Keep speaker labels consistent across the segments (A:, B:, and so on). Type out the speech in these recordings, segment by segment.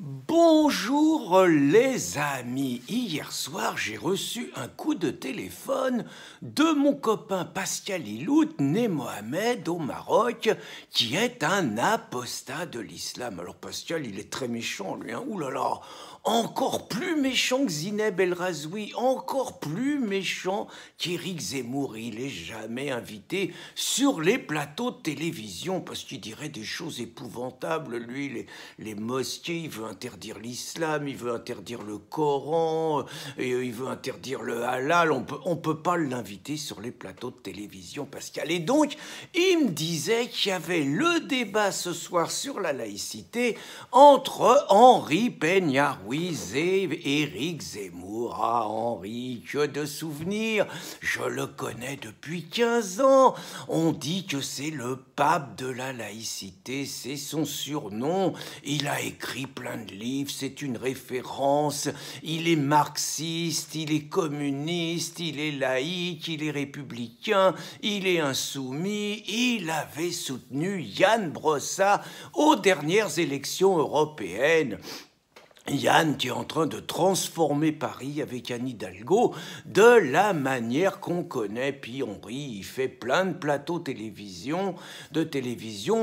A: Bonjour les amis, hier soir j'ai reçu un coup de téléphone de mon copain Pascal Ilout, né Mohamed au Maroc, qui est un apostat de l'islam. Alors Pascal il est très méchant lui, hein. Ouh là là, encore plus méchant que Zineb El Razoui, encore plus méchant qu'Éric Zemmour. Il est jamais invité sur les plateaux de télévision parce qu'il dirait des choses épouvantables. Lui, les mosquées, il veut interdire l'islam, il veut interdire le Coran, et il veut interdire le halal. On peut pas l'inviter sur les plateaux de télévision, Pascal. Et donc, il me disait qu'il y avait le débat ce soir sur la laïcité entre Henri Peña-Ruiz et Éric Zemmour. Ah, Henri, que de souvenirs! Je le connais depuis 15 ans. On dit que c'est le pape de la laïcité, c'est son surnom. Il a écrit plein de livres, c'est une référence. Il est marxiste, il est communiste, il est laïque, il est républicain, il est insoumis. Il avait soutenu Yann Brossat aux dernières élections européennes. Yann qui est en train de transformer Paris avec Anne Hidalgo de la manière qu'on connaît. Puis Henri, il fait plein de plateaux de télévision,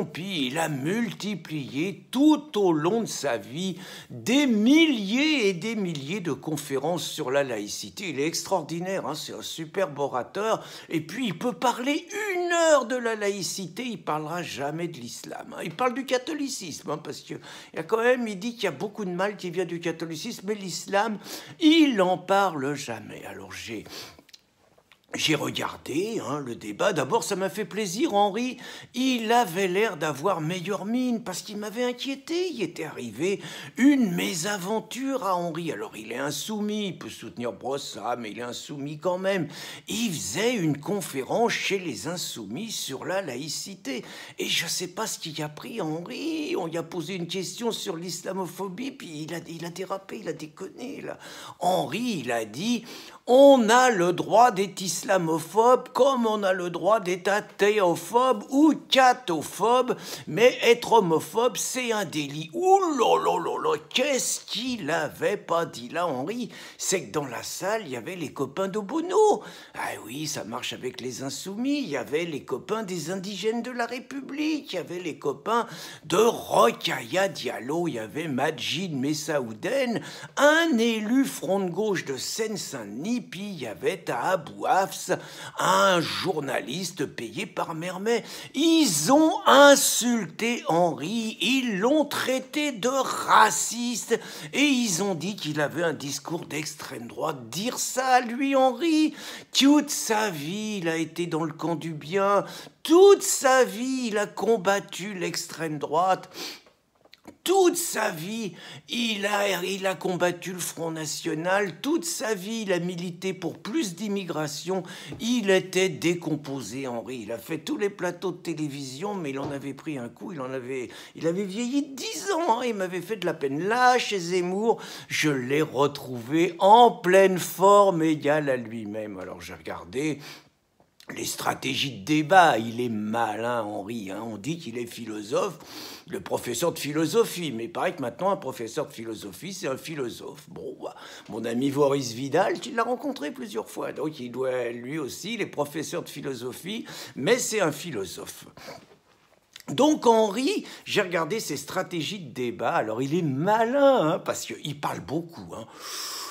A: puis il a multiplié tout au long de sa vie des milliers et des milliers de conférences sur la laïcité. Il est extraordinaire, hein, c'est un superbe orateur. Et puis il peut parler 1 heure de la laïcité, il parlera jamais de l'islam. Hein. Il parle du catholicisme, hein, parce qu'il y a quand même, il dit qu'il y a beaucoup de mal qui vient du catholicisme, mais l'islam, il n'en parle jamais. Alors j'ai regardé le débat. D'abord, ça m'a fait plaisir. Henri, il avait l'air d'avoir meilleure mine parce qu'il m'avait inquiété. Il était arrivé une mésaventure à Henri. Alors, il est insoumis, il peut soutenir Brossat, mais il est insoumis quand même. Il faisait une conférence chez les insoumis sur la laïcité. Et je ne sais pas ce qui a pris Henri. On lui a posé une question sur l'islamophobie, puis il a dérapé, il a déconné. Là. Henri, il a dit... On a le droit d'être islamophobe comme on a le droit d'être athéophobe ou catophobe, mais être homophobe, c'est un délit. Ouh là là là là, qu'est-ce qu'il avait pas dit là, Henri? C'est que dans la salle, il y avait les copains d'Obono. Ah oui, ça marche avec les insoumis. Il y avait les copains des indigènes de la République. Il y avait les copains de Rokhaya Diallo. Il y avait Majid Messaouden, un élu front de gauche de Seine-Saint-Denis. Puis il y avait à Abou Hafs un journaliste payé par Mermet. Ils ont insulté Henri, ils l'ont traité de raciste et ils ont dit qu'il avait un discours d'extrême droite. Dire ça à lui, Henri, toute sa vie, il a été dans le camp du bien, toute sa vie, il a combattu l'extrême droite. Toute sa vie, il a combattu le Front National. Toute sa vie, il a milité pour plus d'immigration. Il était décomposé, Henri. Il a fait tous les plateaux de télévision, mais il en avait pris un coup. Il avait vieilli de 10 ans. Hein. Il m'avait fait de la peine. Là, chez Zemmour, je l'ai retrouvé en pleine forme égale à lui-même. Alors, j'ai regardé... les stratégies de débat, il est malin, Henri. Hein. On dit qu'il est philosophe, le professeur de philosophie. Mais il paraît que maintenant, un professeur de philosophie, c'est un philosophe. Bon, bah, mon ami Boris Vidal, tu l'as rencontré plusieurs fois. Donc, il doit, lui aussi, il est professeur de philosophie, mais c'est un philosophe. Donc Henri, j'ai regardé ses stratégies de débat. Alors, il est malin, hein, parce qu'il parle beaucoup, hein.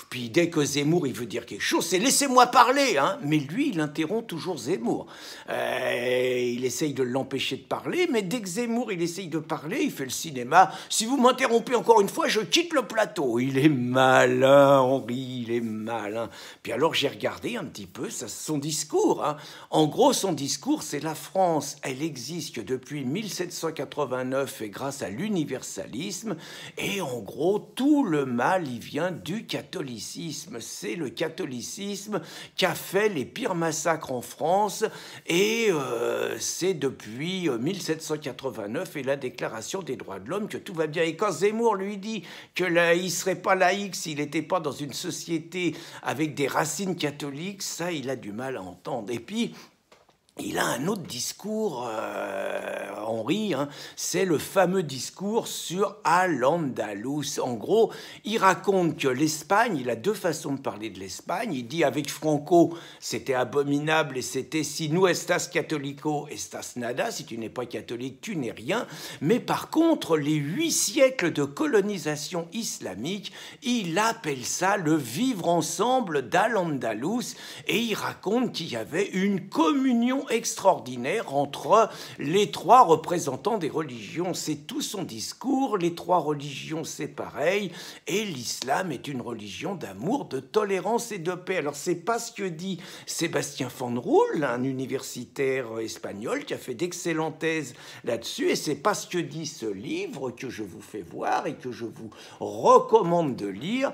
A: Puis dès que Zemmour, il veut dire quelque chose, c'est « laissez-moi parler hein !» Mais lui, il interrompt toujours Zemmour. Il essaye de l'empêcher de parler, mais dès que Zemmour, il essaye de parler, il fait le cinéma. « Si vous m'interrompez encore une fois, je quitte le plateau. » Il est malin, Henri, il est malin. Puis alors, j'ai regardé un petit peu son discours. Hein. En gros, son discours, c'est la France. Elle existe que depuis 1789 et grâce à l'universalisme. Et en gros, tout le mal, il vient du catholicisme. C'est le catholicisme qui a fait les pires massacres en France et c'est depuis 1789 et la Déclaration des droits de l'homme que tout va bien. Et quand Zemmour lui dit qu'il ne serait pas laïque s'il n'était pas dans une société avec des racines catholiques, ça, il a du mal à entendre. Et puis, il a un autre discours, Henri, hein, c'est le fameux discours sur Al-Andalus. En gros, il raconte que l'Espagne, il a deux façons de parler de l'Espagne. Il dit avec Franco, c'était abominable et c'était si no estás católico, estás nada. Si tu n'es pas catholique, tu n'es rien. Mais par contre, les 8 siècles de colonisation islamique, il appelle ça le vivre ensemble d'Al-Andalus et il raconte qu'il y avait une communion extraordinaire entre les 3 représentants des religions. C'est tout son discours. Les 3 religions, c'est pareil. Et l'islam est une religion d'amour, de tolérance et de paix. Alors, c'est pas ce que dit Sébastien Fanroul, un universitaire espagnol qui a fait d'excellentes thèses là-dessus. Et c'est pas ce que dit ce livre que je vous fais voir et que je vous recommande de lire,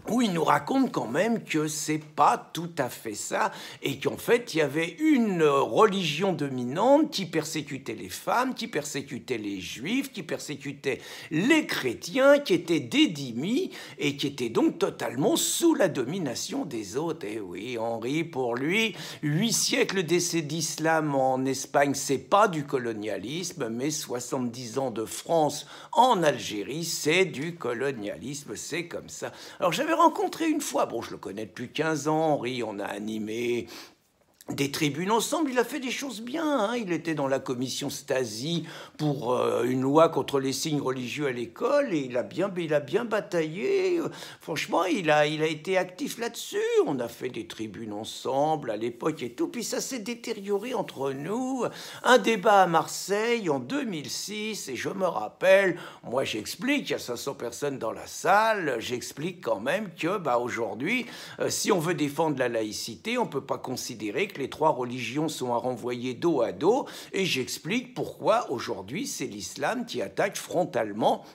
A: où il nous raconte quand même que c'est pas tout à fait ça et qu'en fait, il y avait une religion dominante qui persécutait les femmes, qui persécutait les juifs, qui persécutait les chrétiens, qui étaient des dhimmis et qui étaient donc totalement sous la domination des autres. Et oui, Henri, pour lui, 8 siècles d'essai d'islam en Espagne, c'est pas du colonialisme, mais 70 ans de France en Algérie, c'est du colonialisme, c'est comme ça. Alors j'avais rencontré une fois, bon je le connais depuis 15 ans, Henri, on a animé des tribunes ensemble, il a fait des choses bien, hein. Il était dans la commission Stasi pour une loi contre les signes religieux à l'école et il a bien bataillé. Franchement, il a été actif là-dessus. On a fait des tribunes ensemble à l'époque et tout, puis ça s'est détérioré entre nous. Un débat à Marseille en 2006 et je me rappelle, moi j'explique, il y a 500 personnes dans la salle, j'explique quand même que aujourd'hui, si on veut défendre la laïcité, on peut pas considérer que les 3 religions sont à renvoyer dos à dos, et j'explique pourquoi aujourd'hui c'est l'islam qui attaque frontalement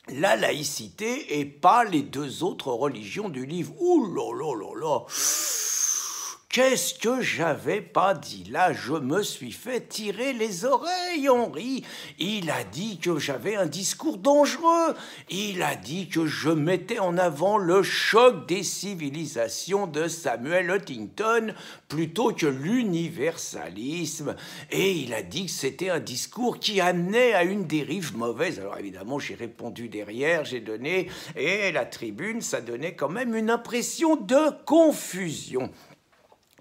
A: la laïcité et pas les 2 autres religions du livre. Ouh là là là là. Qu'est-ce que j'avais pas dit là? Je me suis fait tirer les oreilles, Henri. Il a dit que j'avais un discours dangereux. Il a dit que je mettais en avant le choc des civilisations de Samuel Huntington plutôt que l'universalisme. Et il a dit que c'était un discours qui amenait à une dérive mauvaise. Alors évidemment, j'ai répondu derrière, j'ai donné, et la tribune, ça donnait quand même une impression de confusion.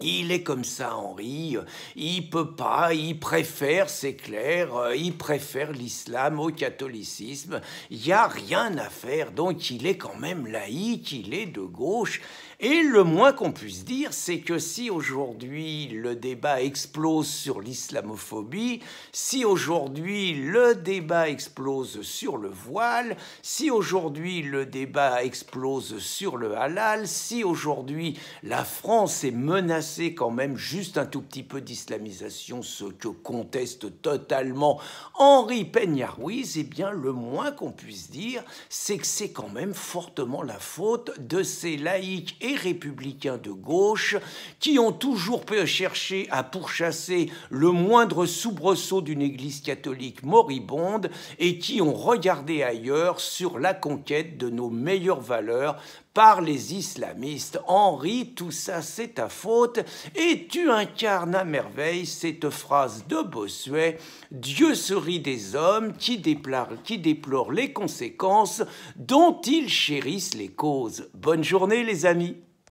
A: Il est comme ça, Henri, il peut pas, il préfère, c'est clair, il préfère l'islam au catholicisme, il n'y a rien à faire, donc il est quand même laïque, il est de gauche. Et le moins qu'on puisse dire, c'est que si aujourd'hui le débat explose sur l'islamophobie, si aujourd'hui le débat explose sur le voile, si aujourd'hui le débat explose sur le halal, si aujourd'hui la France est menacée quand même juste un tout petit peu d'islamisation, ce que conteste totalement Henri Peña-Ruiz, eh bien le moins qu'on puisse dire, c'est que c'est quand même fortement la faute de ces laïcs et républicains de gauche qui ont toujours cherché à pourchasser le moindre soubresaut d'une église catholique moribonde et qui ont regardé ailleurs sur la conquête de nos meilleures valeurs par les islamistes. Henri, tout ça c'est ta faute et tu incarnes à merveille cette phrase de Bossuet: Dieu se rit des hommes qui déplorent les conséquences dont ils chérissent les causes. Bonne journée les amis.